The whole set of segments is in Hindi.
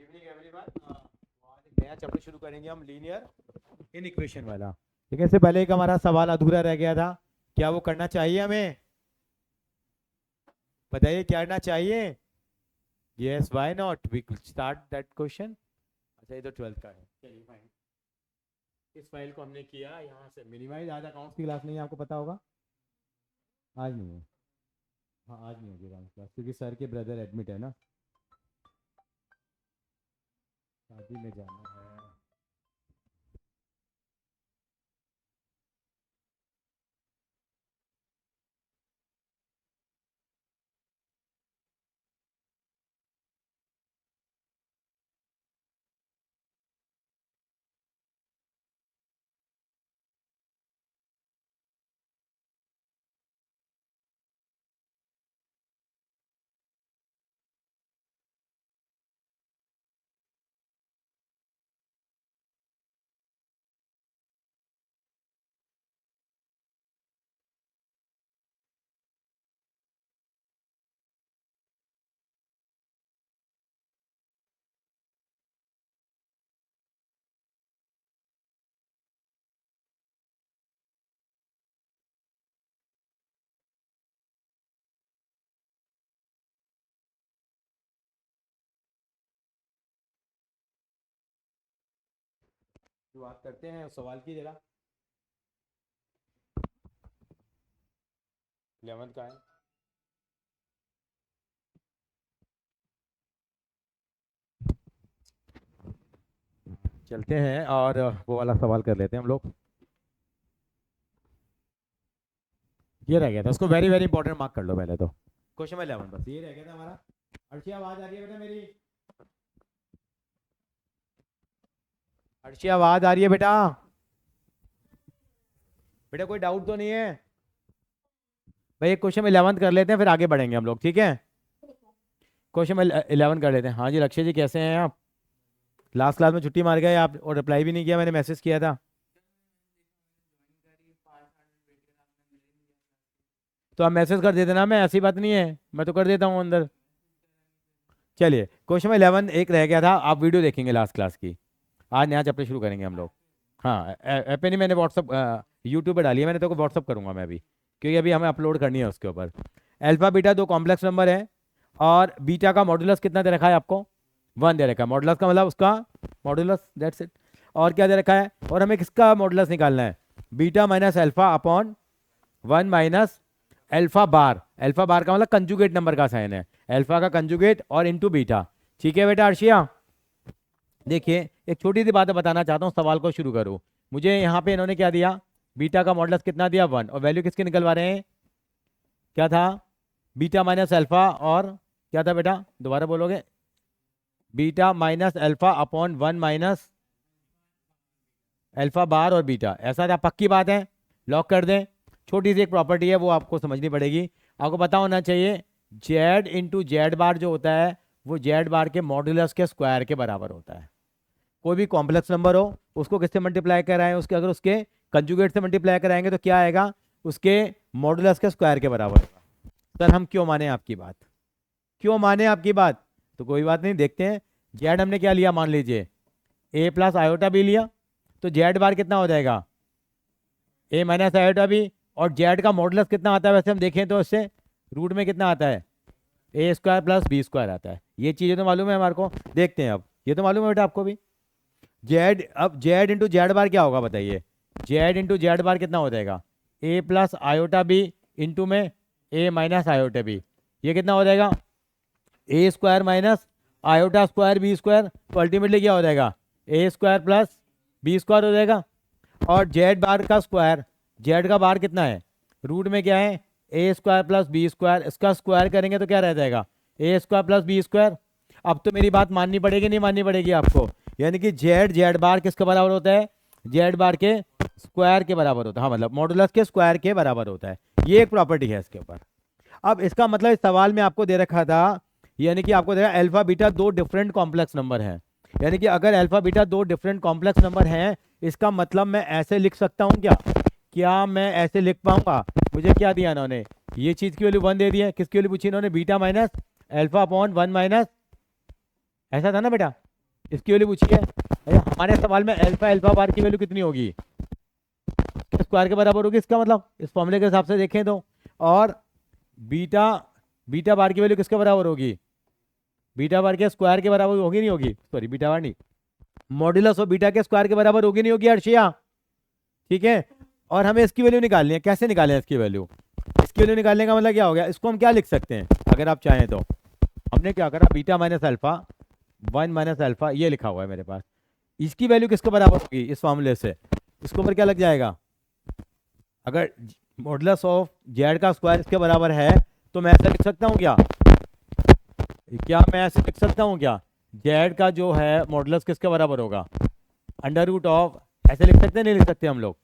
Evening everyone. आज नया चैप्टर शुरू करेंगे हम, लीनियर इन इक्वेशन वाला। ठीक है, इससे पहले एक हमारा सवाल अधूरा रह गया था, क्या वो करना चाहिए हमें? बताइए क्या करना चाहिए? Yes, why not, we start that question. अच्छा, ये तो 12th का है, चलिए फाइन। इस फाइल को हमने किया यहाँ से मिनिमाइज। आज अकाउंट्स की क्लास नहीं है, आपको पता होगा, आज नहीं है। हाँ, आज नहीं होगी अकाउंट्स क्लास क्योंकि सर के ब्रदर एडमिट है ना, शादी में जाना है। शुरुआत करते हैं उस सवाल की जरा। 11th का है। चलते हैं और वो वाला सवाल कर लेते हैं हम लोग। ये रह गया था, उसको वेरी वेरी इंपॉर्टेंट मार्क कर लो पहले तो। क्वेश्चन नंबर 11 बस ये रह गया था हमारा। अर्शिया आवाज आ रही है बेटा मेरी? अर्शिया आवाज आ रही है बेटा? बेटा कोई डाउट तो नहीं है? भाई एक क्वेश्चन 11 कर लेते हैं फिर आगे बढ़ेंगे हम लोग, ठीक है? क्वेश्चन 11 कर लेते हैं। हाँ जी लक्ष्य जी, कैसे हैं आप? लास्ट क्लास में छुट्टी मार गए आप और रिप्लाई भी नहीं किया, मैंने मैसेज किया था। तो आप मैसेज कर देते ना, मैं ऐसी बात नहीं है, मैं तो कर देता हूँ अंदर। चलिए क्वेश्चन 11 एक रह गया था, आप वीडियो देखेंगे लास्ट क्लास की। आज नया चैप्टर शुरू करेंगे हम लोग। हाँ, ऐप नहीं, मैंने व्हाट्सअप यूट्यूब पे डाली है, मैंने तो को व्हाट्सअप करूंगा मैं अभी, क्योंकि अभी हमें अपलोड करनी है उसके ऊपर। अल्फा बीटा दो कॉम्प्लेक्स नंबर है और बीटा का मॉडुलस कितना दे रखा है आपको? 1 दे रखा है। मॉडुलस का मतलब उसका मॉडुलस, दैट्स इट। और क्या दे रखा है? और हमें किसका मॉडुलस निकालना है? Beta minus alpha upon 1 minus alpha bar. Alpha bar का मतलब कंजुगेट नंबर का साइन है, अल्फा का कंजुगेट और इनटू बीटा। ठीक है बेटा अर्शिया? देखिए एक छोटी सी बात बताना चाहता हूँ, सवाल को शुरू करूँ। मुझे यहाँ पे इन्होंने क्या दिया? बीटा का मॉडुलस कितना दिया? 1, और वैल्यू किसकी निकलवा रहे हैं? क्या था? बीटा माइनस अल्फा और क्या था बेटा, दोबारा बोलोगे? Beta minus alpha upon 1 minus alpha bar और बीटा, ऐसा था? पक्की बात है, लॉक कर दें? छोटी सी एक प्रॉपर्टी है वो आपको समझनी पड़ेगी। आपको पता होना चाहिए जेड इंटू जेड बार जो होता है वो जेड बार के मॉडुलस के स्क्वायर के बराबर होता है। कोई भी कॉम्प्लेक्स नंबर हो उसको किससे मल्टीप्लाई कराएं? उसके अगर उसके कंजुगेट से मल्टीप्लाई कराएंगे तो क्या आएगा? उसके मॉडुलस के स्क्वायर के बराबर होगा। सर हम क्यों माने आपकी बात? क्यों माने आपकी बात? तो कोई बात नहीं, देखते हैं। जेड हमने क्या लिया, मान लीजिए ए प्लस आयोटा भी लिया, तो जेड बार कितना हो जाएगा? ए माइनस आयोटा भी। और जेड का मॉडुलस कितना आता है वैसे हम देखें तो इससे रूट में कितना आता है? ए स्क्वायर प्लस बी स्क्वायर आता है। ये चीज़ें तो मालूम है हमारे को, देखते हैं अब। ये तो मालूम है बेटा आपको भी। जेड, अब जेड इंटू जेड बार क्या होगा बताइए? जेड इंटू जेड बार कितना हो जाएगा? A plus iota B into में ए माइनस आयोटा बी। ये कितना हो जाएगा? A square minus iota square B square. तो अल्टीमेटली क्या हो जाएगा? A square plus B square हो जाएगा। और जेड बार का स्क्वायर, जेड का बार कितना है? रूट में क्या है? ए स्क्वायर प्लस बी स्क्वायर। इसका स्क्वायर करेंगे तो क्या रह जाएगा? A square plus B square. अब तो मेरी बात माननी पड़ेगी, नहीं माननी पड़ेगी आपको? यानी कि जेड जेड बार किसके बराबर होता है? जेड बार के स्क्वायर के बराबर होता है। हाँ, मतलब मॉडुलस के स्क्वायर के बराबर होता है। ये एक प्रॉपर्टी है इसके ऊपर। अब इसका मतलब इस सवाल में आपको दे रखा था, यानी कि आपको दे रखा अल्फा बीटा दो डिफरेंट कॉम्प्लेक्स नंबर हैं। यानी कि अगर अल्फा बीटा दो डिफरेंट कॉम्प्लेक्स नंबर हैं, इसका मतलब मैं ऐसे लिख सकता हूँ क्या? क्या मैं ऐसे लिख पाऊंगा? मुझे क्या दिया इन्होंने? ये चीज की वैल्यू 1 दे दी है। किसकी वैल्यू पूछी इन्होंने? Beta minus alpha upon 1 minus, ऐसा था ना बेटा? इसकी वैल्यू पूछी है। अरे हमारे सवाल में अल्फा अल्फा बार की वैल्यू कितनी होगी, स्क्वायर के बराबर होगी, इसका मतलब इस फॉर्मूले के हिसाब से देखें तो। और बीटा बीटा बार की वैल्यू किसके बराबर होगी, बीटा बार के स्क्वायर के बराबर होगी नहीं होगी, सॉरी बीटा बार नहीं, मॉड्यूलस ऑफ बीटा के स्क्वायर के बराबर होगी नहीं होगी अर्शिया, ठीक है। और हमें इसकी वैल्यू निकालनी है, कैसे निकालें इसकी वैल्यू, इसकी वैल्यू निकालने का मतलब क्या हो गया, इसको हम क्या लिख सकते हैं अगर आप चाहें तो। हमने क्या करा, बीटा माइनस अल्फा 1 - अल्फा ये लिखा हुआ है मेरे पास, इसकी वैल्यू किसके बराबर होगी इस फॉर्मूले से, इसके ऊपर क्या लग जाएगा, अगर मॉडुलस ऑफ जेड का स्क्वायर इसके बराबर है तो मैं ऐसा लिख सकता हूँ क्या, क्या मैं ऐसे लिख सकता हूँ क्या, जेड का जो है मॉडुलस किसके बराबर होगा, अंडर रूट ऑफ, ऐसे लिख सकते हैं नहीं लिख सकते हम लोग।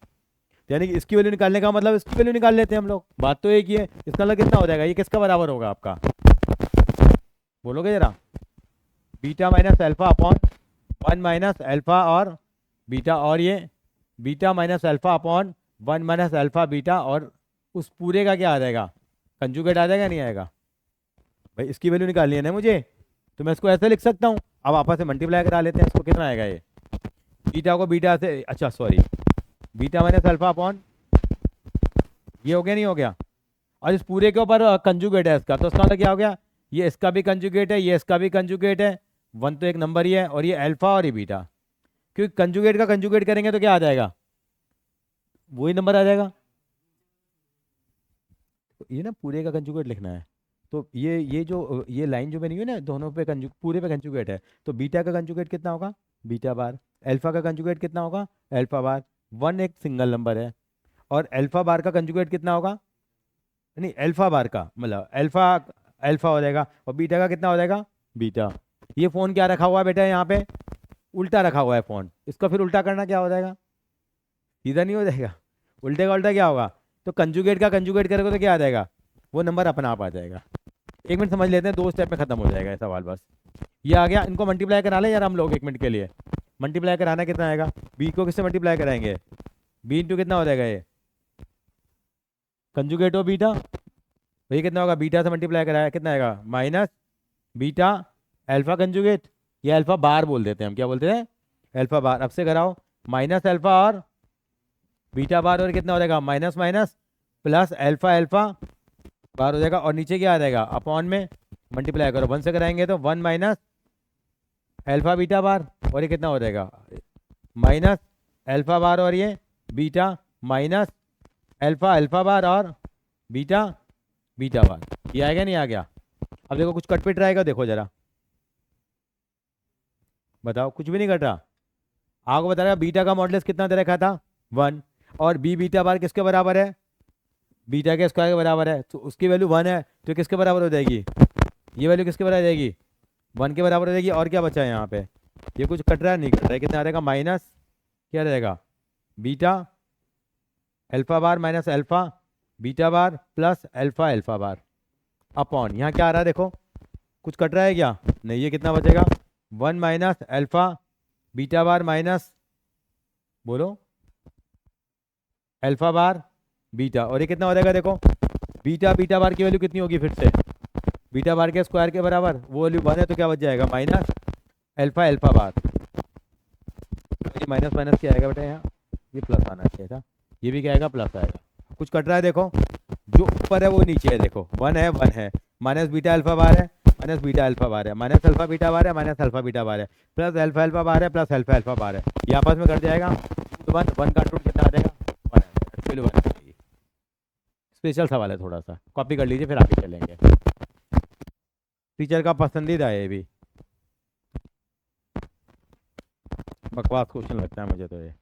यानी कि इसकी वैल्यू निकालने का मतलब इसकी वैल्यू निकाल लेते हैं हम लोग, बात तो एक ही है। इसका मतलब कितना हो जाएगा, ये किसका बराबर होगा आपका, बोलोगे जरा, beta minus alpha upon 1 - alpha और बीटा, और ये beta minus alpha upon 1 - alpha beta, और उस पूरे का क्या आ जाएगा, कंजुगेट आ जाएगा नहीं आएगा, भाई इसकी वैल्यू निकालनी है ना मुझे, तो मैं इसको ऐसे लिख सकता हूँ। अब आपस में मल्टीप्लाई करा लेते हैं, इसको कितना आएगा ये, बीटा को बीटा से, अच्छा sorry, beta minus alpha upon, ये हो गया नहीं हो गया, और इस पूरे के ऊपर कंजुगेट है इसका, तो इसका मतलब क्या हो गया, ये इसका भी कंजुगेट है, ये इसका भी कंजुगेट है, वन तो एक नंबर ही है, और ये अल्फा और ये बीटा, क्योंकि कंजुगेट का कंजुगेट करेंगे तो क्या आ जाएगा, वही नंबर आ जाएगा। तो ये ना पूरे का कंजुगेट लिखना है, तो ये जो ये लाइन जो बनी हुई है ना दोनों पे पूरे पे कंजुगेट है, तो बीटा का कंजुगेट कितना होगा, बीटा बार, अल्फा का कंजुगेट कितना होगा, अल्फा बार, वन एक सिंगल नंबर है, और अल्फा बार का कंजुगेट कितना होगा, नहीं अल्फा बार का मतलब अल्फा, अल्फा हो जाएगा, और बीटा का कितना हो जाएगा, बीटा। ये फोन क्या रखा हुआ है बेटा यहाँ पे, उल्टा रखा हुआ है फोन, इसको फिर उल्टा करना क्या हो जाएगा, सीधा नहीं हो जाएगा, उल्टे का उल्टा क्या होगा, तो कंजुगेट का कंजुगेट करोगे तो क्या आ जाएगा, वो नंबर अपना आप आ जाएगा। एक मिनट समझ लेते हैं, दो स्टेप में खत्म हो जाएगा ये सवाल बस। ये आ गया, इनको मल्टीप्लाई करा लें यार हम लोग एक मिनट के लिए, मल्टीप्लाई कराना कितना आएगा, बी को किससे मल्टीप्लाई कराएंगे, बी इंटू कितना हो जाएगा ये, कंजुगेट हो बीटा, तो ये कितना होगा, बीटा से मल्टीप्लाई कराया कितना आएगा, माइनस बीटा अल्फा कंजुगेट, ये अल्फा बार बोल देते हैं हम, क्या बोलते हैं, अल्फा बार। अब से कराओ, माइनस अल्फा और बीटा बार, और कितना हो जाएगा, minus minus plus alpha alpha बार हो जाएगा, और नीचे क्या आ जाएगा, अपॉन में मल्टीप्लाई करो, वन से कराएंगे तो 1 - अल्फा बीटा बार, और ये कितना हो जाएगा, माइनस अल्फा बार और ये बीटा, माइनस अल्फा अल्फा बार और बीटा बीटा बार, ये आएगा नहीं आ गया। अब देखो कुछ कट पिट रहेगा, देखो जरा बताओ, कुछ भी नहीं कट रहा, आपको बता रहा बीटा का मॉडुलस कितना दे रखा था, 1, और बी बीटा बार किसके बराबर है, बीटा के स्क्वायर के बराबर है, तो उसकी वैल्यू 1 है, तो किसके बराबर हो जाएगी, ये वैल्यू किसके बराबर हो जाएगी, 1 के बराबर हो जाएगी। और क्या बचा है यहाँ पे, ये कुछ कट रहा है नहीं कट रहा है, कितना आ जाएगा, माइनस क्या रहेगा, beta alpha bar minus alpha beta bar plus alpha alpha bar, upon यहाँ क्या आ रहा है देखो, कुछ कट रहा है क्या, नहीं, ये कितना बचेगा, 1 - अल्फा बीटा बार माइनस, बोलो, अल्फा बार बीटा, और ये कितना हो जाएगा देखो, बीटा बीटा बार की वैल्यू कितनी होगी फिर से, बीटा बार के स्क्वायर के बराबर, वो वैल्यू 1 है तो क्या बच जाएगा, माइनस अल्फा अल्फा बार, ये माइनस माइनस क्या आएगा बेटा यहाँ, ये प्लस आना चाहिए था, ये भी क्या आएगा, प्लस आएगा। कुछ कट रहा है देखो, जो ऊपर है वो नीचे है, देखो 1 है माइनस बीटा अल्फा बार है, माइनस बीटा अल्फा बार है, माइनस अल्फा बीटा बार है, माइनस अल्फा बीटा बार है, प्लस अल्फा अल्फा बार है, प्लस अल्फा अल्फा बार है, ये आपस में कट जाएगा, तो वन वन का रूट कितना आ जाएगा, 1 आ जाएगा, चलो 1 आ जाएगी। स्पेशल सवाल है, थोड़ा सा कॉपी कर लीजिए फिर आगे चलेंगे, टीचर का पसंदीदा है ये भी, बकवास क्वेश्चन लगता है मुझे तो ये।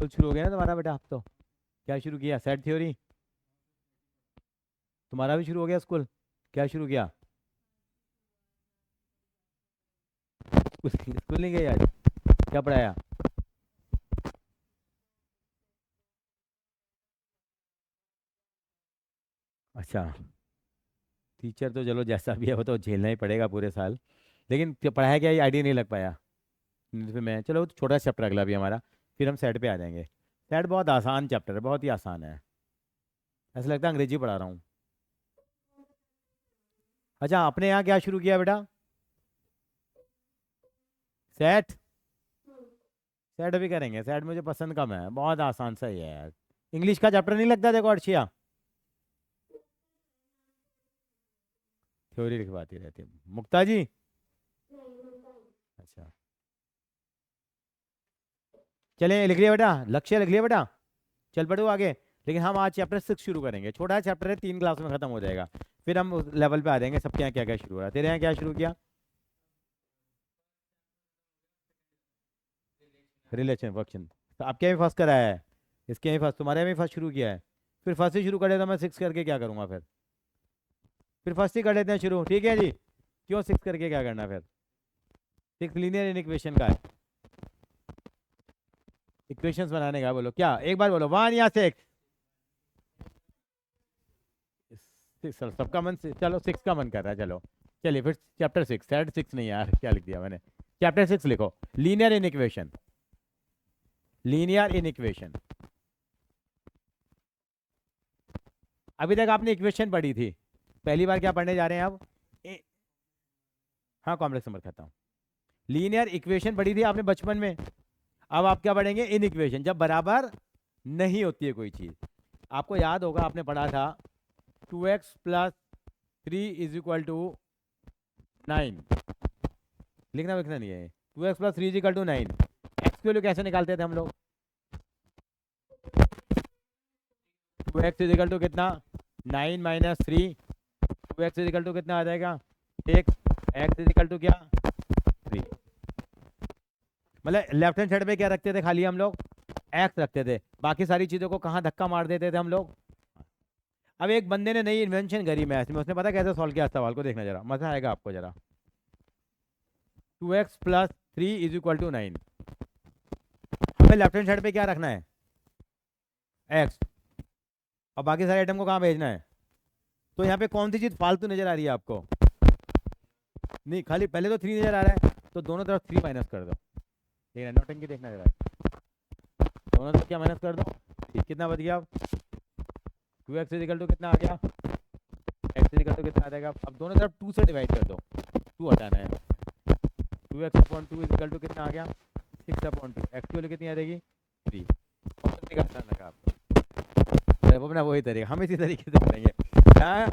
तो शुरू हो गया ना तुम्हारा बेटा? अब तो क्या शुरू किया? सेट थ्योरी तुम्हारा भी शुरू हो गया स्कूल? क्या शुरू किया? स्कूल नहीं गए आज? क्या पढ़ाया? अच्छा, टीचर तो चलो जैसा भी है वो तो झेलना ही पड़ेगा पूरे साल, लेकिन पढ़ाया क्या ये आइडिया नहीं लग पाया। फिर मैं चलो छोटा चैप्टर अगला भी हमारा, फिर हम सेट पे आ जाएंगे। सेट बहुत आसान चैप्टर है, बहुत ही आसान है, ऐसा लगता है अंग्रेजी पढ़ा रहा हूँ। अच्छा, आपने यहाँ क्या शुरू किया बेटा? सेट? सेट भी करेंगे, सेट मुझे पसंद कम है, बहुत आसान सा ही है यार। इंग्लिश का चैप्टर नहीं लगता देखो अर्शिया? थ्योरी लिखवाती रहती है मुक्ता जी। अच्छा, चलें, लिख लिया बेटा, लक्ष्य लिख लिया बेटा, चल पड़ो आगे। लेकिन हम आज चैप्टर 6 शुरू करेंगे, छोटा चैप्टर है, 3 क्लास में खत्म हो जाएगा, फिर हम उस लेवल पे आ जाएंगे सबके यहाँ क्या क्या शुरू हुआ। तेरे यहाँ क्या शुरू किया? रिलेशन फंक्शन, तो आपके यहाँ भी फर्स्ट कराया है, इसके यहाँ भी फर्स्ट, तुम्हारे यहाँ भी फर्स्ट शुरू किया है। फिर फर्स्ट ही शुरू करे तो मैं 6 करके क्या करूँगा फिर फर्स्ट ही कर लेते हैं शुरू, ठीक है जी? क्यों 6 करके क्या करना फिर? 6 लीनियर इक्वेशन का है, इक्वेशंस बनाने का। बोलो क्या, एक बार बोलो 1 या 6? सबका मन चलो 6 का मन कर रहा है, चलो चलिए फिर चैप्टर 6, सेट 6 नहीं यार, क्या लिख दिया मैंने? चैप्टर 6 लिखो, linear in equation. Linear in equation, अभी तक आपने इक्वेशन पढ़ी थी, पहली बार क्या पढ़ने जा रहे हैं अब? हाँ, कॉम्प्लेक्स नंबर खाता हूँ। लीनियर इक्वेशन पढ़ी थी आपने बचपन में, अब आप क्या पढ़ेंगे? इन इक्वेशन, जब बराबर नहीं होती है कोई चीज़। आपको याद होगा आपने पढ़ा था 2x + 3 = 9, लिखना लिखना नहीं है, 2x + 3 = 9। एक्स की वैल्यू कैसे निकालते थे हम लोग? 2x = कितना? 9 - 3, 2x = कितना आ जाएगा? 6, x क्या? 3। मतलब लेफ्ट हैंड साइड पे क्या रखते थे खाली हम लोग? एक्स रखते थे, बाकी सारी चीज़ों को कहाँ धक्का मार देते थे हम लोग? अब एक बंदे ने नई इन्वेंशन करी मैथ्स में, उसने पता कैसे सॉल्व किया सवाल को, देखना जरा, मजा आएगा आपको जरा। 2x + 3 = 9, हमें लेफ्ट हैंड साइड पे क्या रखना है? एक्स, और बाकी सारे आइटम को कहाँ भेजना है? तो यहाँ पे कौन सी चीज़ फालतू नजर आ रही है आपको? नहीं, खाली पहले तो 3 नजर आ रहा है, तो दोनों तरफ 3 माइनस कर दो, देखना नोटिंग देखना जरा, दोनों तरफ क्या माइनस कर दो? 3, कितना बच गया? 2x = कितना आ गया? x = कितना आ जाएगा? अब दोनों तरफ 2 से डिवाइड कर दो, 2 हटाना है। 2x/2 = कितना आ गया? 6/2। x की वैल्यू कितनी आ जाएगी? 3। और तरीका ध्यान रखा आपको, अपना वही तरीका, हम इसी तरीके से करेंगे। हाँ,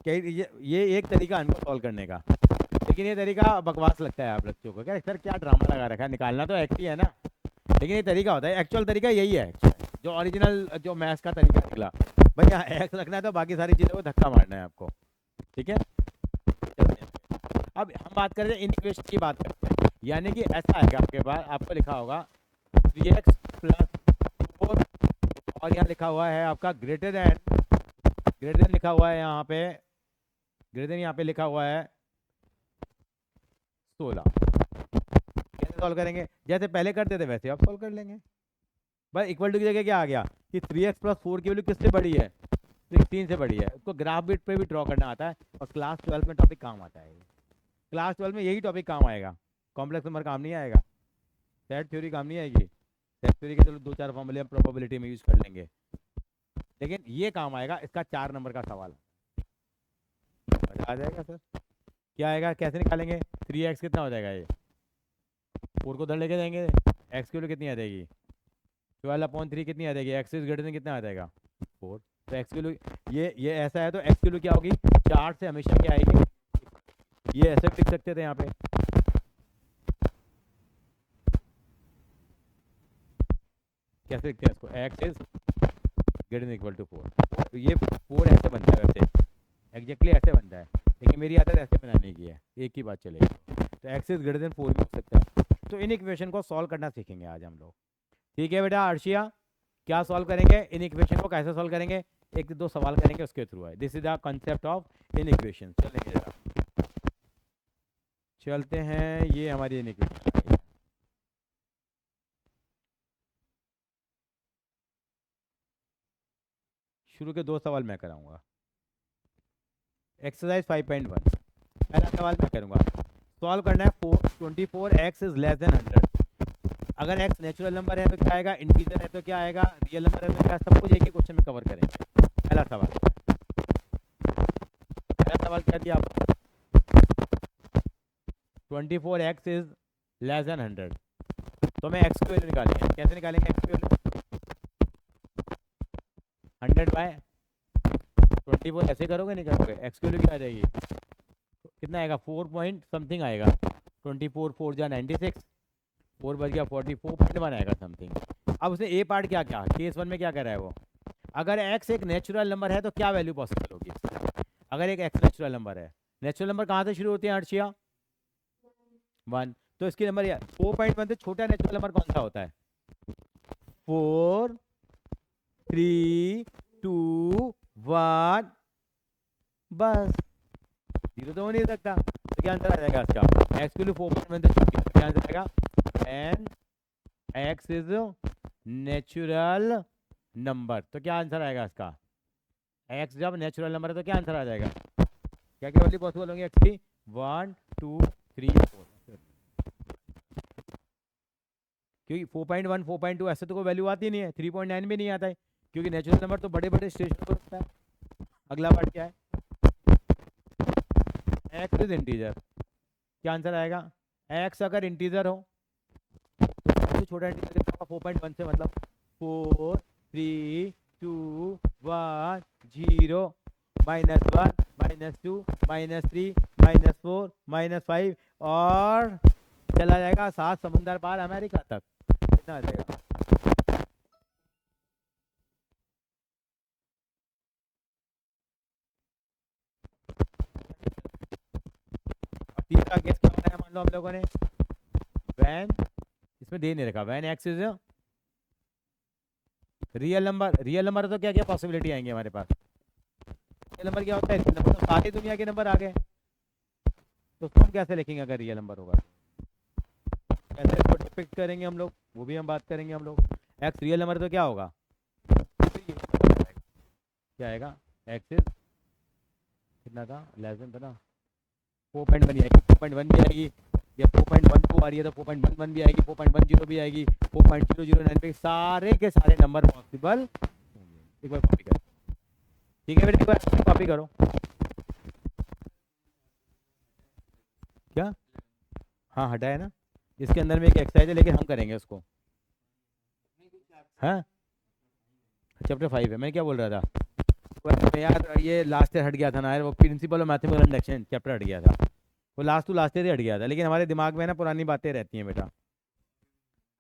ये एक तरीका इनको सॉल्व करने का, लेकिन ये तरीका बकवास लगता है आप बच्चों को, क्या सर क्या ड्रामा लगा रखा है, निकालना तो एक्ट ही है ना, लेकिन ये तरीका होता है, एक्चुअल तरीका यही है, जो ओरिजिनल जो मैथ्स का तरीका निकला। भाई यहाँ एक्स रखना है तो बाकी सारी चीज़ों को धक्का मारना है आपको, ठीक है? अब हम बात करें इन इक्वेशन की बात करते हैं, यानी कि ऐसा है कि आपके पास आपको लिखा होगा 3x + 4, और यहाँ लिखा हुआ है आपका ग्रेटर देन लिखा हुआ है यहाँ पे, ग्रेटर देन यहाँ पे लिखा हुआ है 16। कैसे सॉल्व करेंगे? जैसे पहले करते थे वैसे आप सॉल्व कर लेंगे। भाई इक्वल टू की जगह क्या आ गया कि 3x + 4 की वैल्यू किससे बड़ी है? 16 से बड़ी है। उसको ग्राफ बिट पे भी ड्रॉ करना आता है, और क्लास 12 में टॉपिक काम आता है, क्लास 12 में यही टॉपिक काम आएगा, कॉम्प्लेक्स नंबर काम नहीं आएगा, सेट थ्योरी काम नहीं आएगी। सेट थ्योरी के चलो 2-4 फॉर्मूले हम प्रोबेबिलिटी में यूज कर लेंगे, लेकिन ये काम आएगा, इसका 4 नंबर का सवाल आ जाएगा। सर क्या आएगा, कैसे निकालेंगे? 3x कितना हो जाएगा? ये 4 को उधर लेके जाएंगे, x की वैल्यू कितनी आ जाएगी? 12/3 कितनी आ जाएगी? x > कितना आ जाएगा? 4। तो x की वैल्यू ये ऐसा है, तो x की वैल्यू क्या होगी? 4 से हमेशा क्या आएगी? ये ऐसे लिख सकते थे यहाँ पे, कैसे लिखते हैं इसको? x > 4, तो ये 4 ऐसे बनता है, वैसे एग्जैक्टली ऐसे बनता है, लेकिन मेरी आदत ऐसे बनाने की है, एक ही बात चलेगी, तो x > 4 भी हो सकता है। तो इन इक्वेशन को सॉल्व करना सीखेंगे आज हम लोग, ठीक है बेटा अर्शिया? क्या सॉल्व करेंगे, इन इक्वेशन को कैसे सॉल्व करेंगे, एक दो सवाल करेंगे उसके थ्रू है। This is the concept of in equation. चलेंगे जरा, चलते हैं, ये हमारी इन इक्वेशन। शुरू के दो सवाल मैं कराऊंगा। एक्सरसाइज 5.1, पहला सवाल मैं करूंगा। सॉल्व करना है 24x इज लेस देन 100। अगर x नेचुरल नंबर है तो क्या आएगा, इंटीजर है तो क्या आएगा, रियल नंबर है तो क्या, सब कुछ एक ही क्वेश्चन में कवर करेंगे। पहला सवाल क्या दिया आपको, 24x इज लेस देन 100, तो मैं x की वैल्यू निकालेंगे। कैसे निकालेंगे x की वैल्यू, 100/24 ऐसे करोगे, नहीं करोगे, x की वैल्यू क्या आ जाएगी, कितना आएगा, 4 पॉइंट समथिंग आएगा। 24 4 जा 96, 4 बच गया 44.1 आएगा समथिंग। अब उसने ए पार्ट क्या क्या, केस 1 में क्या कर रहा है वो, अगर x एक नेचुरल नंबर है तो क्या वैल्यू पॉसिबल होगी। अगर एक x नेचुरल नंबर है, नेचुरल नंबर कहाँ से शुरू होते हैं अर्शिया, 1, तो इसकी नंबर 4.1 से छोटा नेचुरल नंबर कौन सा होता है, 4 3 2 1, बस, जीरो तो हो नहीं सकता। तो क्या आंसर आ जाएगा इसका, x की वैल्यू 4.1 से छोटी है, क्या आंसर आएगा, and x is natural number. तो क्या आंसर आएगा इसका, x जब नेचुरल नंबर है तो क्या आंसर आ जाएगा, क्या क्या वैल्यू पॉसिबल होंगी x की, 1 2 3 4, क्योंकि 4.1 4.2 ऐसे तो कोई वैल्यू आती नहीं है, 3.9 भी नहीं आता है, क्योंकि नेचुरल नंबर तो बड़े बड़े स्टेशन पर होता है। अगला पार्ट क्या है, x इज इंटीजर, क्या आंसर आएगा, x अगर इंटीजर हो तो छोटा इंटीजर 4.1 से, मतलब 4 3 2 1 0 -1 -2 -3 -4 -5 और चला जाएगा 7 समुंदर पार अमेरिका तक, कितना आ जाएगा, तीसरा केस क्या बनाया मान लो हम लोगों ने, वैन, इसमें दे नहीं रखा, when x is real number, real number तो क्या क्या पॉसिबिलिटी आएंगे हमारे पास, रियल नंबर क्या होता है, नंबर तो सारी दुनिया के नंबर आ गए, तो उसको हम कैसे लिखेंगे अगर रियल नंबर होगा, कैसे इसको डिपिक्ट करेंगे हम लोग, वो भी हम बात करेंगे हम लोग। एक्स रियल नंबर तो क्या होगा, क्या आएगा, एक्स इज कितना था, लेस देन था ना, 4.1 आएगी, 4.1 भी आएगी, या 4.12 आ रही है तो 4.11 भी आएगी, 4.10 भी आएगी, 4.009 पे सारे के सारे नंबर पॉसिबल होंगे। एक बार कॉपी करो, ठीक है बेटा, एक बार कॉपी करो, क्या, हाँ हटा है ना, इसके अंदर में एक एक्सरसाइज है लेकिन हम करेंगे उसको, हाँ चैप्टर 5 है, मैं क्या बोल रहा था, यार ये लास्ट ईयर हट गया था ना यार, वो principle of mathematical induction chapter हट गया था, वो लास्ट टू लास्ट ईयर ही हट गया था, लेकिन हमारे दिमाग में ना पुरानी बातें रहती हैं बेटा,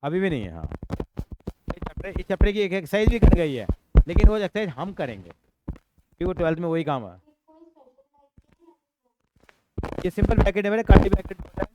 अभी भी नहीं है। हाँ इस चैप्टर की एक एक्सरसाइज भी कर गई है, लेकिन वो एक्सरसाइज हम करेंगे क्योंकि वो 12th में वही काम है। ये सिंपल ब्रैकेट है मेरे, कर्ली ब्रैकेट होता है,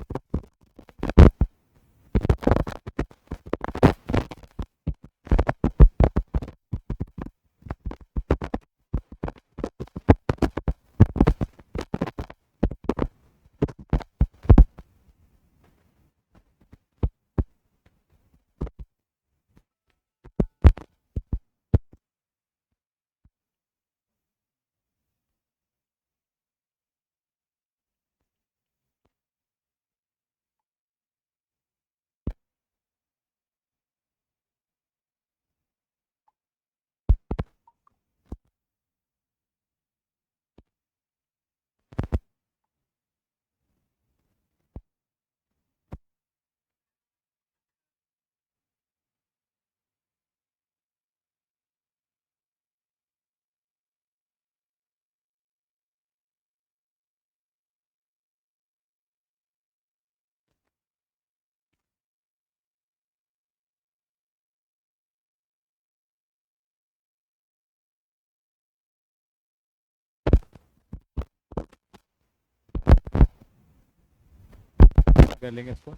कर लेंगे इसको।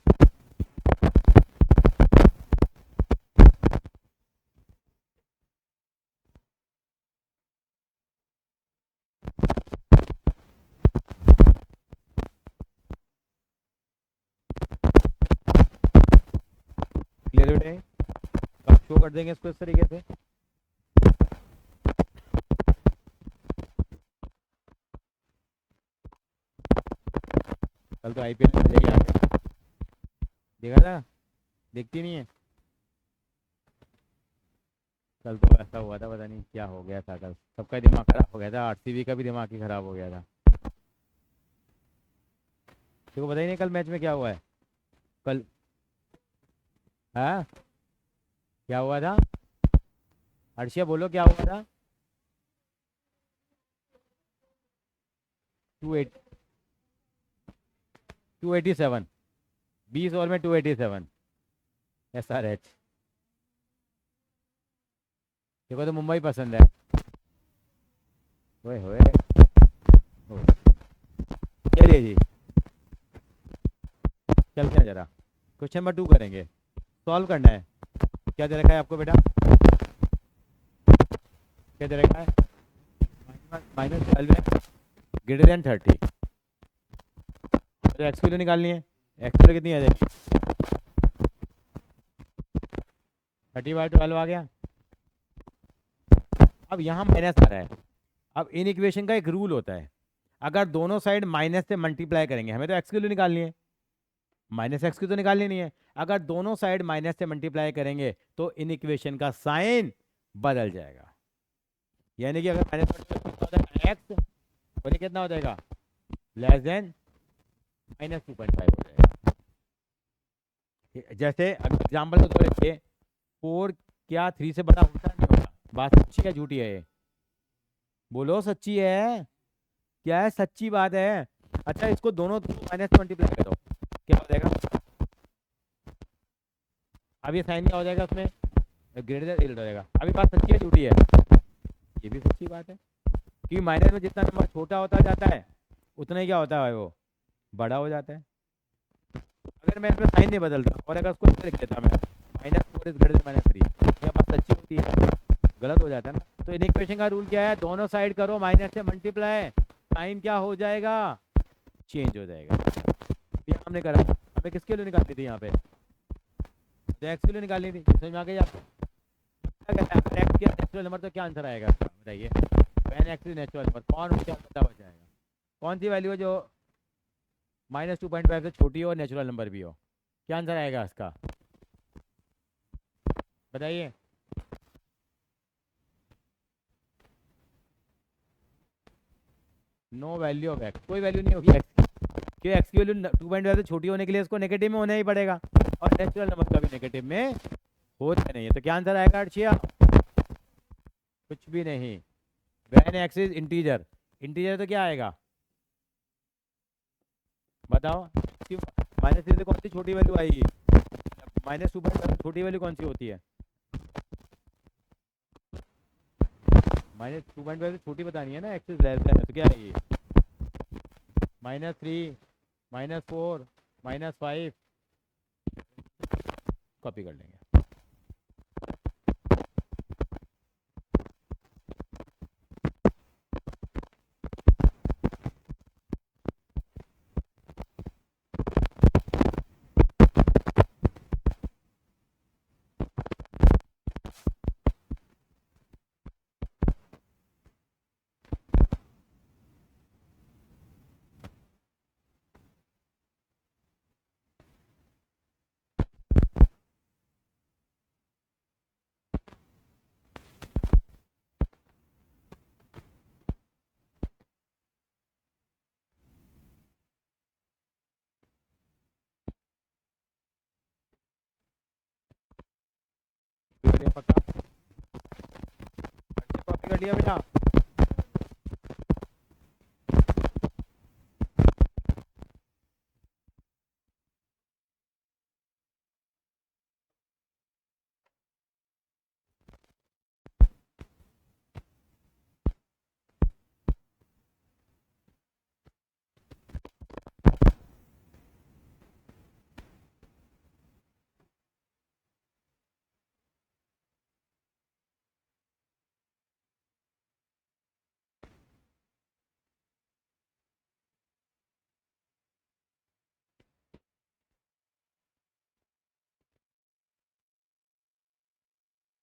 बेटे, अब शो कर देंगे इसको इस तरीके से। कल तो आईपीएल में जाएगी आगे, देखा था, देखती नहीं है। कल तो ऐसा हुआ था, पता नहीं क्या हो गया था, कल सबका दिमाग खराब हो गया था, आरसीबी का भी दिमाग ही खराब हो गया था। तेको पता ही नहीं कल मैच में क्या हुआ है कल? हाँ, क्या हुआ था? अर्शिया बोलो क्या हुआ था? 287, 20 ओवर में 287 SRH। देखो तो मुंबई पसंद है। ओए होए, ओए, चलिए जी, चलते हैं जरा, क्वेश्चन नंबर 2 करेंगे, सॉल्व करना है। क्या दे रखा है आपको बेटा? क्या दे रखा है? -12 है, >30। तो एक्स की वैल्यू निकालनी है। एक्स की वैल्यू कितनी आ जाएगी? 30/12 आ गया। अब यहाँ माइनस आ रहा है। अब इन इक्वेशन का एक रूल होता है, अगर दोनों साइड माइनस से मल्टीप्लाई करेंगे, हमें तो एक्स की वैल्यू निकालनी है, माइनस एक्स की तो निकालनी नहीं है। अगर दोनों साइड माइनस से मल्टीप्लाई करेंगे तो इन इक्वेशन का साइन बदल जाएगा। यानी कि अगर माइनस एक्स और ये कितना हो जाएगा, लेस देन -2.5 हो जाएगा। जैसे एग्जाम्पल के तौर पे 4 क्या 3 से बड़ा होता है, नहीं होता? बात सच्ची है झूठी है ये? बोलो सच्ची है, क्या है सच्ची बात है? अच्छा, इसको दोनों माइनस मल्टीप्लाई करो, क्या हो जाएगा? अब ये साइन क्या हो जाएगा उसमें, ग्रेटर हो जाएगा। अभी बात सच्ची है झूठी है? ये भी सच्ची बात है, कि माइनस में जितना नंबर छोटा होता जाता है उतना ही क्या होता है, वो बड़ा हो जाता है। अगर मैं इसमें साइन नहीं बदलता और अगर उसको लिख देता मैं -4 इज ग्रेटर देन -3, क्या बात सच्ची होती है? गलत हो जाता है ना। तो इन इक्वेशन का रूल क्या है, दोनों साइड करो माइनस से मल्टीप्लाई, साइन क्या हो जाएगा, चेंज हो जाएगा। ये हमने करा, हमें किसके लिए निकालनी थी यहाँ पे, तो एक्स के लिए निकालनी थी। समझ में आ गई आपको? क्या कहता है, अगर एक्स का नेचुरल नंबर तो क्या आंसर आएगा बताइए? When x is natural number, कौन क्या पता हो जाएगा, कौन सी वैल्यू है जो -2.5 से छोटी हो और नेचुरल नंबर भी हो? क्या आंसर आएगा इसका, बताइए? नो वैल्यू ऑफ एक्स, कोई वैल्यू नहीं होगी एक्स की, क्योंकि एक्स की वैल्यू 2.5 से छोटी होने के लिए इसको नेगेटिव में होना ही पड़ेगा, और नेचुरल नंबर का भी नेगेटिव में होता नहीं है। तो क्या आंसर आएगा अर्शिया? कुछ भी नहीं। When x is integer, integer तो क्या आएगा बताओ? -3 से कौन सी छोटी वैल्यू आएगी, -2.5 छोटी वैल्यू कौन सी होती है? -2.5 से छोटी बतानी है ना, एक्स इज लेस देन, तो क्या आएगी, -3, -4, -5, कॉपी कर लेंगे। पक्का कॉपी कर लिया बेटा?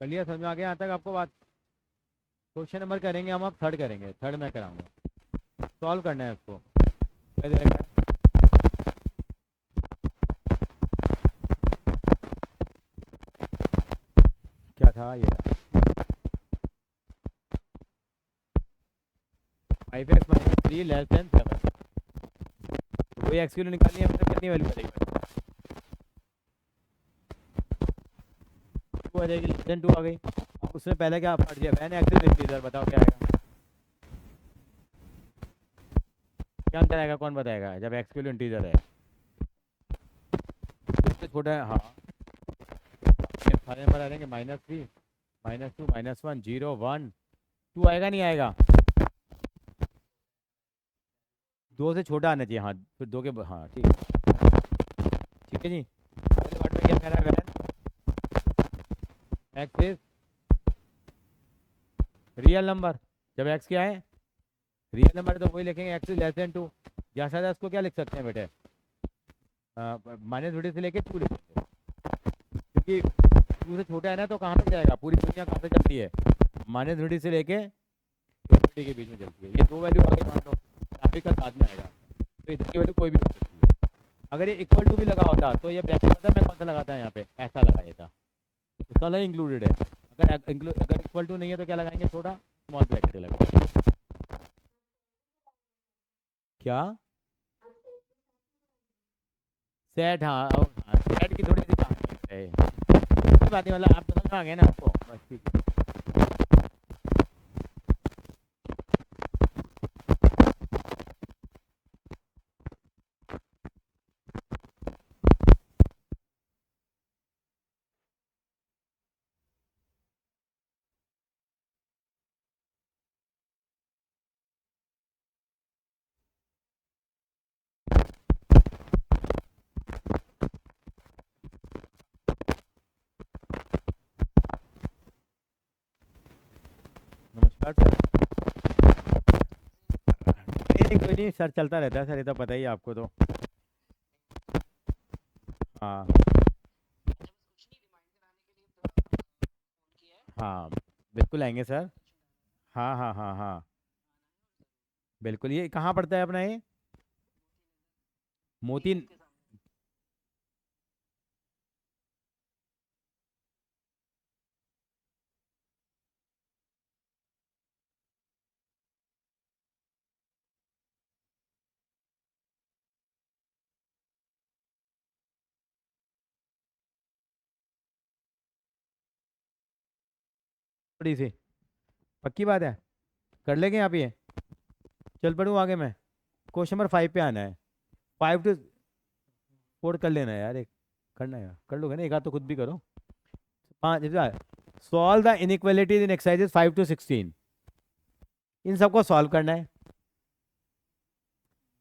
कर लिया? समझ में आ गया यहाँ तक आपको बात? क्वेश्चन नंबर करेंगे हम, अब थर्ड करेंगे, थर्ड मैं कराऊंगा, सॉल्व करना है उसको। क्या दे रखा है? क्या था ये? 5x minus 3 less than 7। वही एक्स की वैल्यू निकालनी है, मतलब कितनी वैल्यू बनेगी? 2 आ जाएगी, लेस देन 2 आ गई। उसमें पहले क्या पढ़ दिया मैंने? एक्सेल इंटीजर, बताओ क्या आएगा? क्या अंतर आएगा, कौन बताएगा? जब एक्स की वैल्यू इंटीजर है, उससे छोटा है। हाँ, सारे नंबर आ जाएंगे, -3, -2, -1, 0, 1, 2 आएगा नहीं आएगा? 2 से छोटा आना चाहिए। हाँ, फिर 2 के हाँ ठीक है, ठीक है जी। अगले पार्ट में क्या कह रहा है? X is real number. जब एक्स क्या है? रियल नंबर है, तो वही लिखेंगे एक्स इज लेस देन 2। या शायद इसको क्या लिख सकते हैं बेटे? -2 से लेके 2 लिखेंगे, क्योंकि 2 से छोटा है ना, तो कहाँ तक जाएगा? पूरी दुनिया कहाँ से चलती है? -2 से लेके इंफिनिटी के बीच में चलती है। ये दो वैल्यू आगे मान लो, ट्रैफिक का साथ में आएगा, तो इधर की वैल्यू कोई भी हो सकती है। अगर ये इक्वल टू भी लगा होता तो ये ब्रैकेट पता है मैं कौन सा लगाता है? यहाँ पे ऐसा लगाया था, इसका अलग इंक्लूडेड है। अगर इक्वल टू नहीं है तो क्या लगाएंगे? छोटा स्मॉल ब्रैकेट लगाएंगे। क्या? सेट, हाँ, सेट की थोड़ी सी कहानी है, कोई बात नहीं, मतलब आप समझ में आ गए ना आपको? बस ठीक है। नमस्कार सर। नहीं कोई नहीं सर, चलता रहता है सर, ये तो पता ही है आपको तो। हाँ हाँ, बिल्कुल आएंगे सर। हाँ हाँ हाँ हाँ, बिल्कुल। ये कहाँ पड़ता है अपना ये? मोती? थोड़ी सी पक्की बात है, कर लेंगे आप ये। चल पढ़ूँ आगे मैं। क्वेश्चन नंबर 5 पे आना है। 5 to 4 कर लेना है यार, एक करना है यार, कर लोगे ना? एक आध तो खुद भी करो। 5, solve the inequalities in exercises 5 to 16। इन सबको सॉल्व करना है।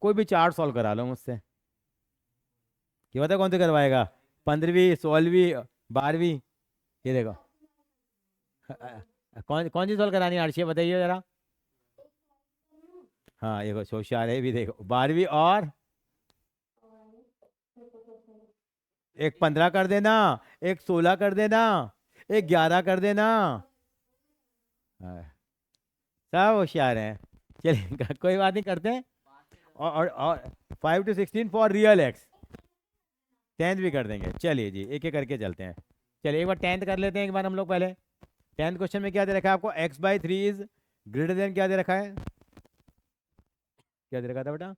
कोई भी चार्ट सॉल्व करा लो मुझसे। ये बता कौन से करवाएगा? 15वीं, 16वीं, 12वीं? ये देखो, कौन कौन सी सॉल्व करानी है अर्शिया, बताइए जरा। हाँ, ये होशियार है भी, देखो 12वीं और एक 15 कर देना, एक 16 कर देना, एक 11 कर देना। हाँ, सब होशियार हैं। चलिए कोई बात नहीं, करते हैं। और 5 to 16 for real x. 10th भी कर देंगे। चलिए जी, एक एक करके चलते हैं। चलिए एक बार 10th कर लेते हैं एक बार हम लोग पहले। 10th क्वेश्चन में क्या दे रखा है आपको? x/3 इज ग्रेटर देन, क्या दे रखा है? क्या दे रखा था बेटा?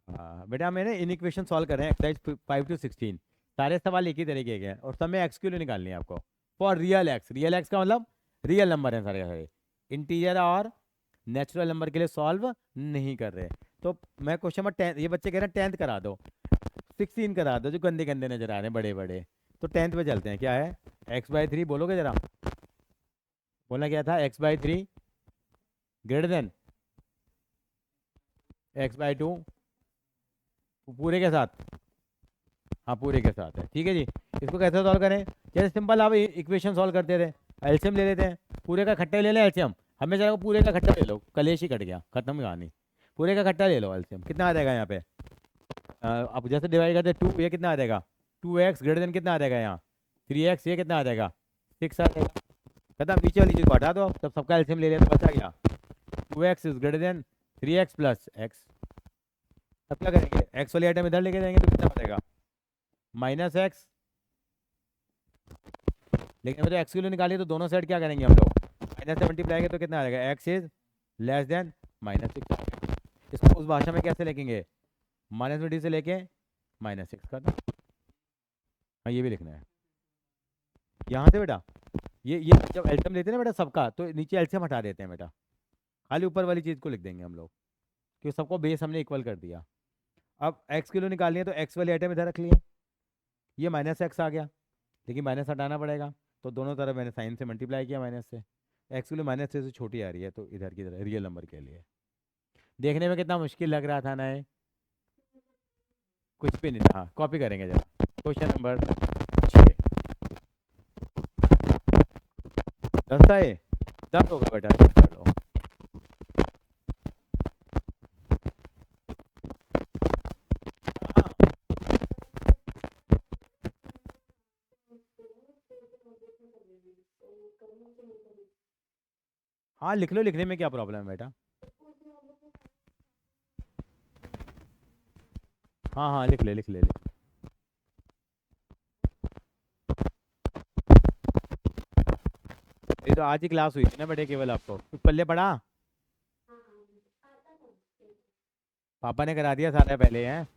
हाँ बेटा, मैंने इन इक्वेशन सॉल्व कर रहे हैं एक्सरसाइज 5 to 16। सारे सवाल एक ही तरीके के हैं और सब में एक्स की वैल्यू निकालनी है आपको for real x. Real x का मतलब रियल नंबर है सारे सारे, इंटीजर और नेचुरल नंबर के लिए सॉल्व नहीं कर रहे। तो मैं क्वेश्चन नंबर 10, ये बच्चे कह रहे हैं 10th करा दो, 16 करा दो, जो गंदे गंदे नजर आ रहे हैं बड़े बड़े। तो 10th पे चलते हैं। क्या है? x/3 बोलोगे जरा? बोला क्या था? x/3 ग्रेटर देन x/2 पूरे के साथ। हाँ, पूरे के साथ है, ठीक है जी। इसको कैसे सॉल्व करें? जैसे सिंपल आप इक्वेशन सॉल्व करते थे, एलसीएम ले लेते हैं। पूरे का खट्टा ले लें एलसीएम, हमेशा को पूरे का खट्टा ले लो, कलेश ही कट गया, खत्म कहानी। पूरे का खट्टा ले लो एलसीएम, कितना आ जाएगा यहाँ पे? अब जैसे डिवाइड करते 2, ये कितना आ जाएगा? 2x ग्रेटर देन कितना आ जाएगा यहाँ? 3x ये कितना आ जाएगा 6 आ जाएगा। खत्म, नीचे वाली चीज़ को हटा दो, तब सबका एलसीएम ले लिया तो बचा गया 2x is greater than 3x plus x. अब क्या करेंगे, एक्स वाली आइटम इधर लेके जाएंगे तो कितना बचेगा माइनस एक्स। लेकिन अगर एक्स की वैल्यू निकालिए तो दोनों साइड क्या करेंगे हम लोग, माइनस से मल्टीप्लाई तो कितना आ जाएगा, x is less than minus 6। इसको उस भाषा में कैसे लिखेंगे, -20 से लेके -6 का। हाँ ये भी लिखना है यहाँ से बेटा। ये जब एल्सियम लेते हैं ना बेटा सबका, तो नीचे एल्सियम हटा देते हैं बेटा, खाली ऊपर वाली चीज़ को लिख देंगे हम लोग, क्योंकि सबको बेस हमने इक्वल कर दिया। अब एक्स किलो निकालनी है तो एक्स वाली आइटम इधर रख लिए, ये माइनस एक्स आ गया, लेकिन माइनस हटाना पड़ेगा, तो दोनों तरफ मैंने साइन से मल्टीप्लाई किया माइनस से। एक्स किलो -6 से छोटी आ रही है तो इधर की तरह रियल नंबर के लिए। देखने में कितना मुश्किल लग रहा था ना ये, कुछ भी नहीं था। कॉपी करेंगे जरा, क्वेश्चन नंबर 6। 10 था ये, 10 होगा बेटा, 10 कर लो। हाँ लिख लो, लिखने में क्या प्रॉब्लम है बेटा। हाँ हाँ लिख ले लिख ले लिख। ये तो आज ही क्लास हुई थी ना बेटे, केवल आपको कुछ पल्ले पड़ा, पापा ने करा दिया सारा पहले हैं,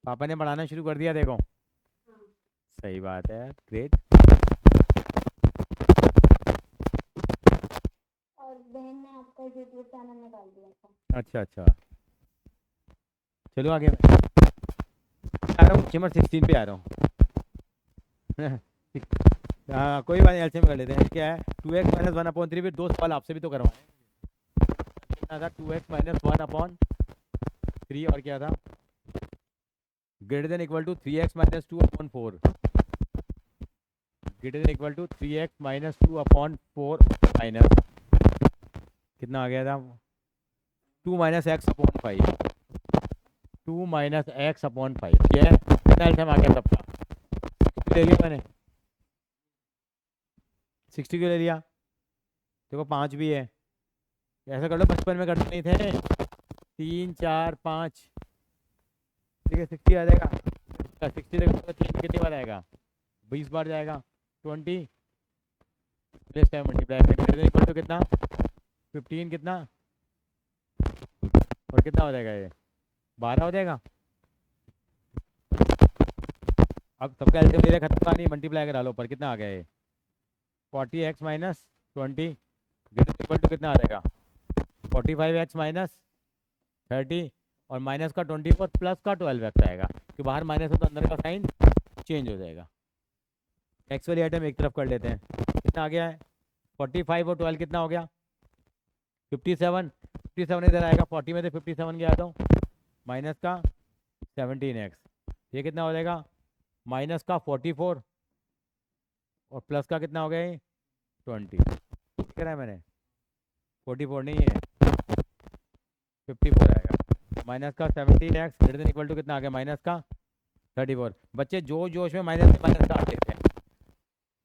पापा ने पढ़ाना शुरू कर दिया देखो। सही बात है, ग्रेट। और बहन ने आपका यूट्यूब चैनल निकाल दिया था। अच्छा अच्छा, चलो आगे आ रहा हूँ, चैप्टर 16 पे आ रहा हूँ। हाँ कोई बात नहीं, एलसीएम कर लेते हैं। क्या है 2x - 1/3, फिर दो सवाल आपसे भी तो करवाएं। कितना था 2x - 1/3, और क्या था greater than equal to 3x - 2/4, greater than equal to 3x - 2/4 minus कितना आ गया था 2 - x/5, 2 - x/5। ये है कितना एलसीएम आ गया सबका, ले लिया मैंने 60 क्यों ले लिया, देखो 5 भी है। ऐसा कर लो, बचपन में करते नहीं थे, 3 4 5, ठीक है 60 आ जाएगा। 60 देखो तो 3 कितनी बार आएगा, 20 बार जाएगा, 20 plus time multiply equal to कितना 15, कितना और कितना हो जाएगा ये 12 हो जाएगा। अब सबका एल्सियम ले रहा, खत्म नहीं, मल्टीप्लाई करा लो, पर कितना आ गया ये 40x - 20 इक्वल टू कितना आ जाएगा 45x - 30, और माइनस का 24 प्लस का 12x आएगा, क्योंकि बाहर माइनस है तो अंदर का साइन चेंज हो जाएगा। एक्स वाली आइटम एक तरफ कर लेते हैं, कितना आ गया है 45 और 12 कितना हो गया 57, 57 इधर आएगा, 40 में से 57 गया तो माइनस का 17x, ये कितना हो जाएगा माइनस का 44 और प्लस का कितना हो गया ये 20। कह रहा है मैंने 44 नहीं है 54 आएगा, माइनस का 17x greater than equal to कितना आ गया माइनस का 34। बच्चे जो जोश में माइनस से माइनस काट देते हैं,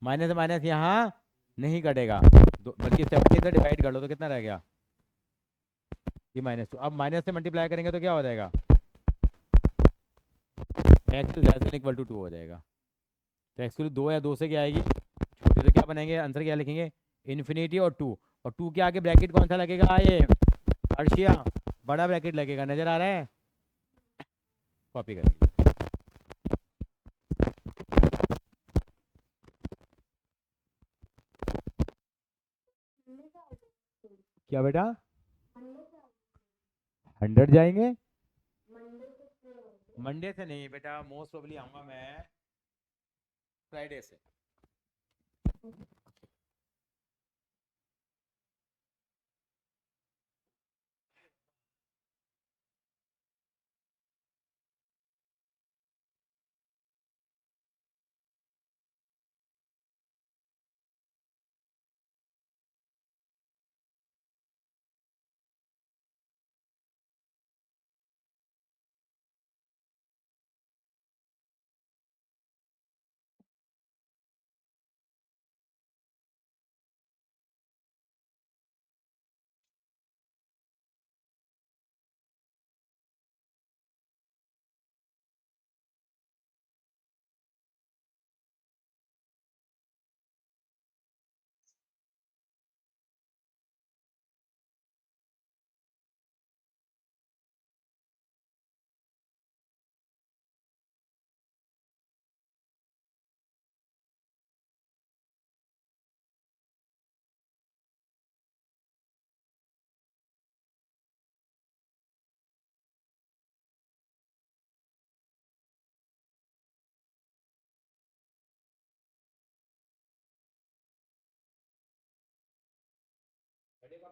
माइनस से माइनस यहाँ नहीं कटेगा, बल्कि 70 से डिवाइड कर लो तो कितना रह गया ये -2। अब माइनस से मल्टीप्लाई करेंगे तो क्या हो जाएगा x less than equal to 2 हो जाएगा। तो x 2 या 2 से क्या आएगी छोटे, तो क्या बनाएंगे आंसर क्या लिखेंगे इन्फिनिटी और 2, और 2 के आगे ब्रैकेट कौन सा लगेगा ये अर्शिया, बड़ा ब्रैकेट लगेगा, नजर आ रहा है, कॉपी कर लीजिए। क्या बेटा 100 जाएंगे, मंडे से नहीं बेटा, मोस्ट प्रोबेबली आऊँगा मैं फ्राइडे से।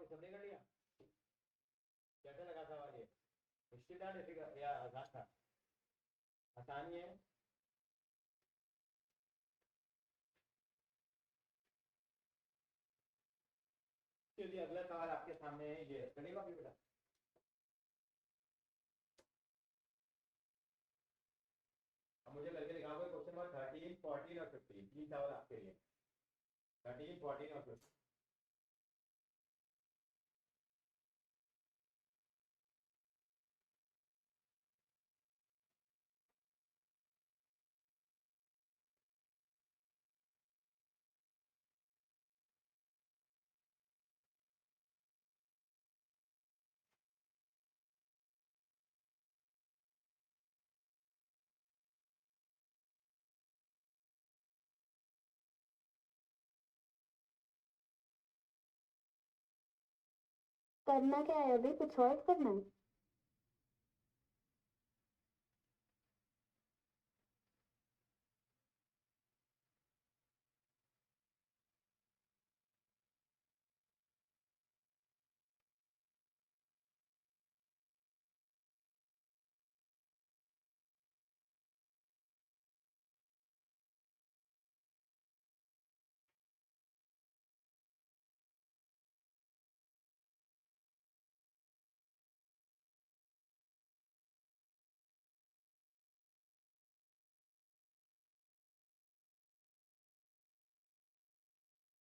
टॉपिक सबने कर लिया? कैसा लगा सवाल ये? मुश्किल था डिफिकल्ट या आसान था? आसान ही है। चलिए अगला सवाल आपके सामने है, ये करेगा भी बेटा। अब मुझे करके दिखाओगे क्वेश्चन नंबर 13, 14 और 15, तीन सवाल आपके लिए। 13, 14 और 15। करना क्या है अभी, कुछ सॉल्व करना है?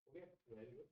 Okay very good.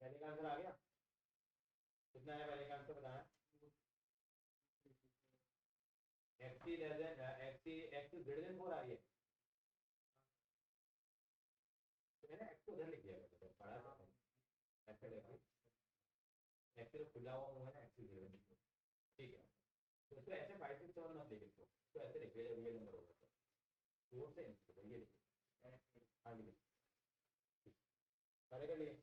पहले का आंसर आ गया? कितना है पहले का आंसर बताया? xc less than xc x is greater than 4 आ रही है तो मैंने x को उधर लिख दिया था बड़ा सा ऐसे लेके x से खुला हुआ मुंह है ना x is greater than 4 ठीक है तो इसको ऐसे 5 6 7 मत लिख इसको तो ऐसे लिख रियल नंबर होगा 4 से तो ये लिखिए हाँ जी सारे कर लिए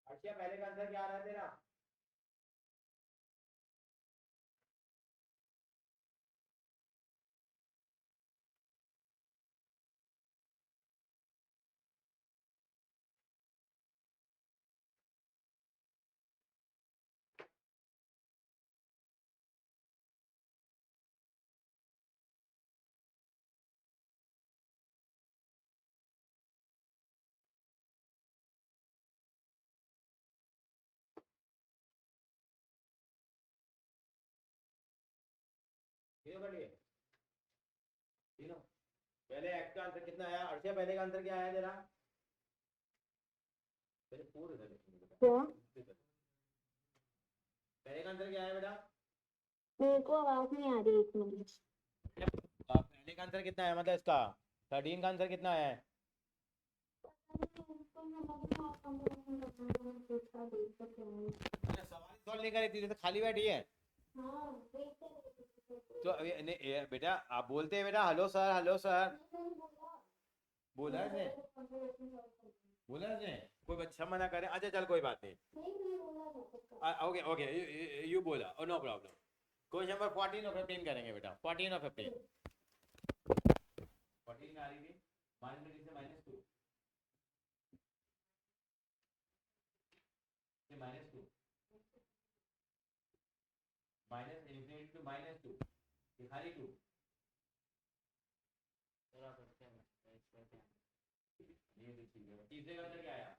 अर्शिया पहले का आंसर क्या आ रहा है तेरा तीनों कर लिए तीनों पहले एक्स का आंसर कितना आया अर्शिया पहले का आंसर क्या आया तेरा पहले पूरे पहले का आंसर क्या आया बेटा मेरे को आवाज नहीं आ रही 1 मिनट पहले का आंसर कितना है मतलब इसका 13 का आंसर कितना है सवाल सॉल्व नहीं करी थी तो खाली बैठी है तो बेटा आप बोलते हैं बेटा हेलो सर बोला इसने कोई बच्चा मना करे अच्छा चल कोई बात नहीं ओके ओके यू बोला नो प्रॉब्लम क्वेश्चन नंबर 14 और 15 करेंगे बेटा 14 और 15 14 आ रही थी -3 से -2 से -2 -∞ to -2 ये खाली 2 ये भी ठीक है तीसरे का आंसर क्या आया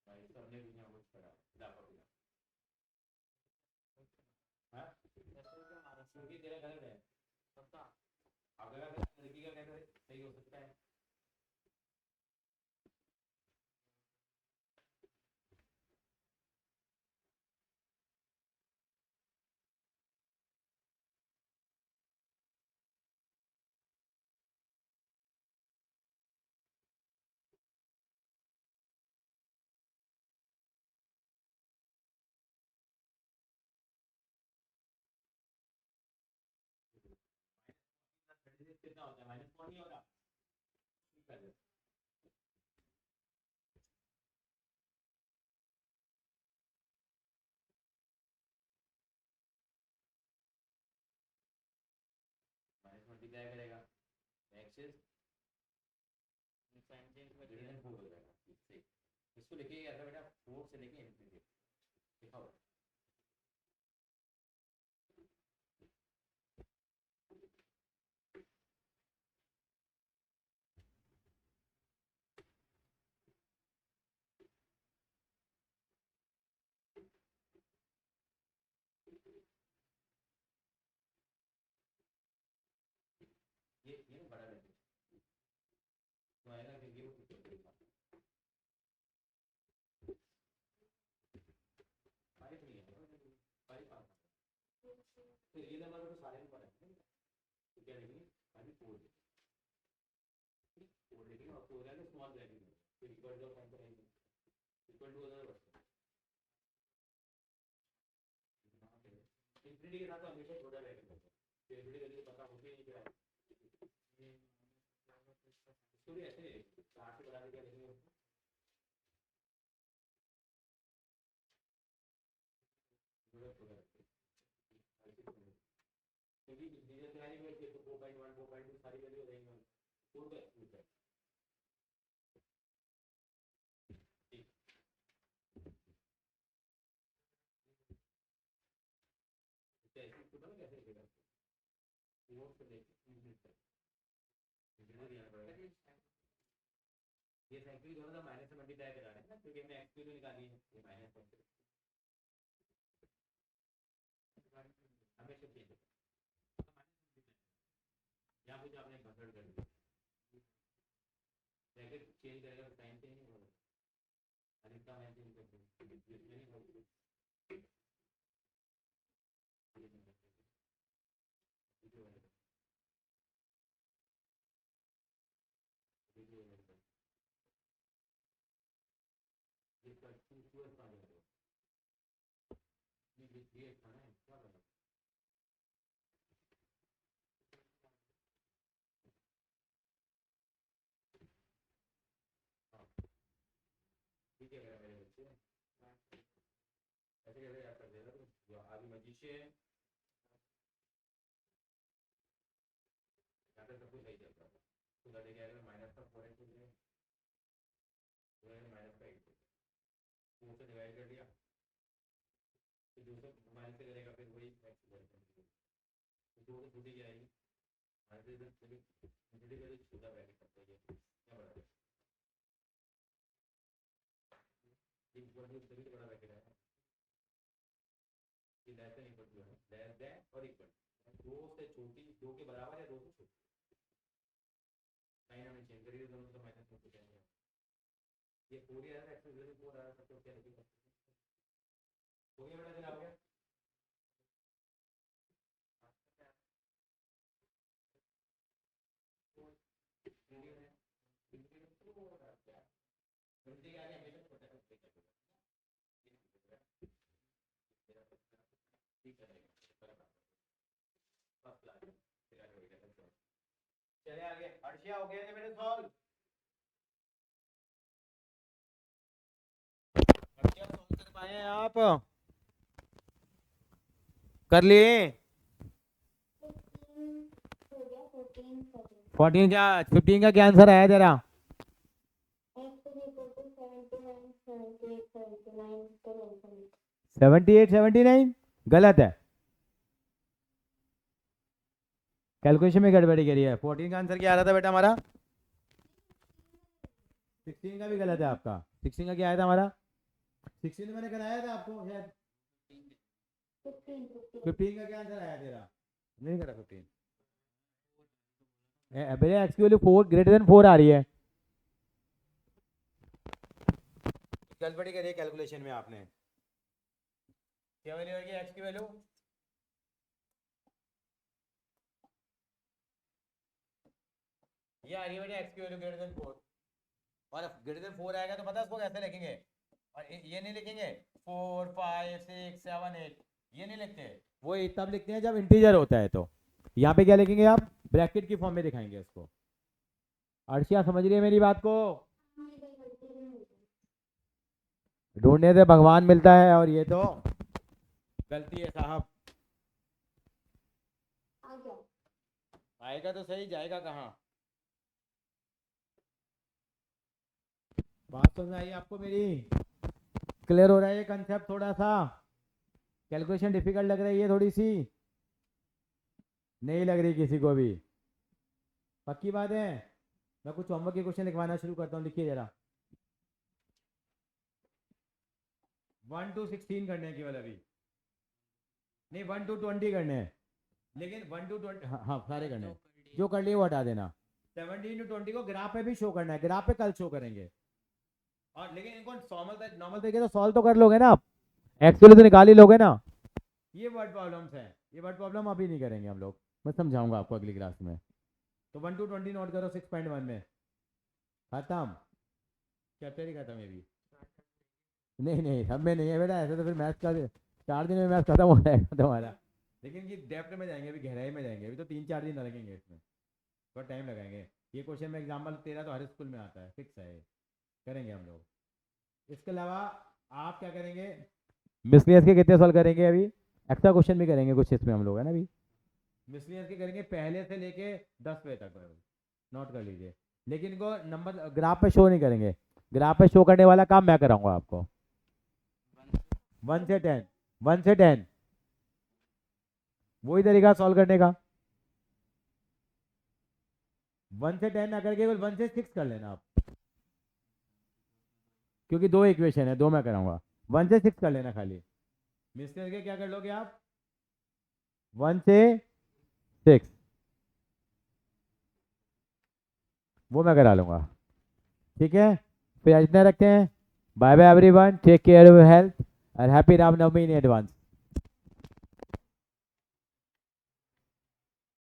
भाई सबने भी यहाँ कुछ करा लापा भी हाँ क्योंकि तेरा गलत है सबका अगर लड़की का कैसे सही हो सकता है कितना होता है -4 नहीं हो रहा मल्टीप्लाई करेगा एक्सेस हो जाएगा इसको लिखिए ऐसा बेटा 4 से लेके इन्फिनिटी लिखा हुआ ये बड़ा लेते तो आएगा क्योंकि वो कुछ फाइव नहीं है फाइव आ तो ये नंबर तो सारे में पड़ा है तो क्या लिखेंगे खाली 4 लिखेंगे और 4 है स्मॉल ब्रैकेट में तो इक्वल टू साइन करेंगे equal to other word infinity के साथ तो हमेशा छोटा ब्रैकेट होता है तो इंफिनिटी वैल्यू पता होती नहीं क्या इसको भी ऐसे 4 से बढ़ा के क्या लिखेंगे उसको क्योंकि इंटीजर क्या नहीं बैठे तो 4.1 4.2 सारी वैल्यू रहेंगी 4 का एक्सक्लूड कर ठीक तो ऐसे तो पता कैसे लिखेगा 4 से लेके यूनिट तक इंटीजर यहां पड़ेगा ये साइकिल दोनों का माइनस से मल्टीप्लाई करा रहे हैं ना क्योंकि हमने एक्स वैल्यू निकाली है ये माइनस हमेशा चेंज यहाँ कुछ आपने कंसल्ट कर लिया ब्रैकेट चेंज करेगा तो साइन चेंज नहीं होगा अरे ठीक है मेरे बच्चे, ऐसे कैसे याद कर देगा तू? आगे मैजिशियन यहाँ पे सब कुछ सही चल रहा है, तो लड़े क्या अगर माइनस का 4x हो जाए तो माइनस का 8 4 से डिवाइड कर दिया, तो 2 से माइनस से करेगा फिर वही x तो 2 तो छूटी जाएगी, माइनस से इधर छूटी गई तो छोटा ब्रैकेट करते हैं क्या बड़ा है, ये इक्वल टू तभी तो बड़ा ब्रैकेट है कि लेस देन इक्वल टू है, लेस देन और इक्वल 2 से छोटी 2 के बराबर या 2 से छोटी, साइन हमने चेंज करी तो दोनों तो माइनस में हो जाएंगे, ये 4 ही आ रहा है x इक्वल टू 4 आ रहा है तो क्या लिखेंगे, हो गया बेटा, चला हो गया। चले आगे, अर्शिया हो गया मेरे सॉल्व, अर्शिया सॉल्व कर पाए हैं आप, कर लिए 15 हो गया, 14 14 14 क्या 15 का क्या आंसर आया तेरा, x is equal to 79 78 79 तो आंसर 78 79 गलत है, कैलकुलेशन में गड़बड़ी करी है, 14 का आंसर क्या आ रहा था बेटा हमारा, 16 का भी गलत है आपका, 16 का क्या आया था हमारा, 16 मैंने कराया था आपको शायद, 15 का क्या आंसर आया तेरा, नहीं करा 15 भैया एक्स की वैल्यू 4 ग्रेटर देन 4 आ रही है, गड़बड़ी करी है कैलकुलेशन में आपने, क्या वैल्यू आएगी एक्स की वैल्यू, ये आ रही है बेटा एक्स की वैल्यू ग्रेटर देन 4, और ग्रेटर देन 4 आएगा तो पता है उसको कैसे लिखेंगे, और ये नहीं लिखेंगे 4 5 6 7 8, ये नहीं लिखते, वो तब लिखते हैं जब इंटीजर होता है, तो यहाँ पे क्या लिखेंगे आप, ब्रैकेट की फॉर्म में दिखाएंगे उसको, अर्शिया समझ रही है मेरी बात को, ढूंढने से भगवान मिलता है और ये तो गलती है साहब, आ गया आएगा तो सही, जाएगा कहाँ, बात समझ आई आपको मेरी, क्लियर हो रहा है ये कंसेप्ट, थोड़ा सा कैलकुलेशन डिफिकल्ट लग रही है थोड़ी सी, नहीं लग रही किसी को भी, पक्की बात है, मैं कुछ होमवर्क के क्वेश्चन लिखवाना शुरू करता हूँ, लिखिए जरा, 1 to 16 करने हैं केवल अभी, नहीं 1 to 20 करने हैं, लेकिन 1 to 20 हाँ सारे करने हैं, जो कर लिए वो हटा देना, 17 to 20 को ग्राफ पे भी शो करना है, ग्राफ पे कल शो करेंगे, और लेकिन इनको नॉर्मल तरीके से सॉल्व तो कर लोगे ना आप, एक्चुअली तो निकाल ही लोगे ना, ये वर्ड प्रॉब्लम्स हैं, ये वर्ड प्रॉब्लम अभी नहीं करेंगे हम लोग, मैं समझाऊंगा आपको अगली क्लास में, तो 1 to 20 नोट करो 6.1 में, खत्म, चैप्टर ही खत्म है भी, नहीं सब में नहीं है बेटा, ऐसे तो फिर मैथ्स का 4 दिन में मैथ्स खत्म हो जाएगा तुम्हारा, लेकिन ये डेप्थ में जाएंगे, अभी गहराई में जाएंगे, अभी तो 3-4 दिन लगेंगे इसमें, थोड़ा टाइम लगाएंगे, ये क्वेश्चन में एग्जाम्पल तेरा तो हर स्कूल में आता है, फिक्स है, करेंगे हम लोग, इसके अलावा आप क्या करेंगे, मिसलियस के कितने सॉल्व करेंगे अभी, एक्स्ट्रा क्वेश्चन भी करेंगे कुछ इसमें हम लोग, है ना, अभी मिसलियस के करेंगे पहले से लेके 10 बजे तक, नोट कर लीजिए, लेकिन इनको नंबर ग्राफ पे शो नहीं करेंगे, ग्राफ पे शो करने वाला काम मैं कराऊंगा आपको, 1 से 10 1 से 10 वही तरीका सॉल्व करने का, 1 से 10 ना करके 1 से 6 कर लेना आप, क्योंकि 2 इक्वेशन है, 2 मैं कराऊंगा, 1 से 6 कर लेना खाली, मिस करके क्या कर लोगे आप, 1 से 6 वो मैं करा लूंगा, ठीक है, फिर इतना रखते हैं, bye bye everyone, take care of your health, and happy Ram Navami in advance.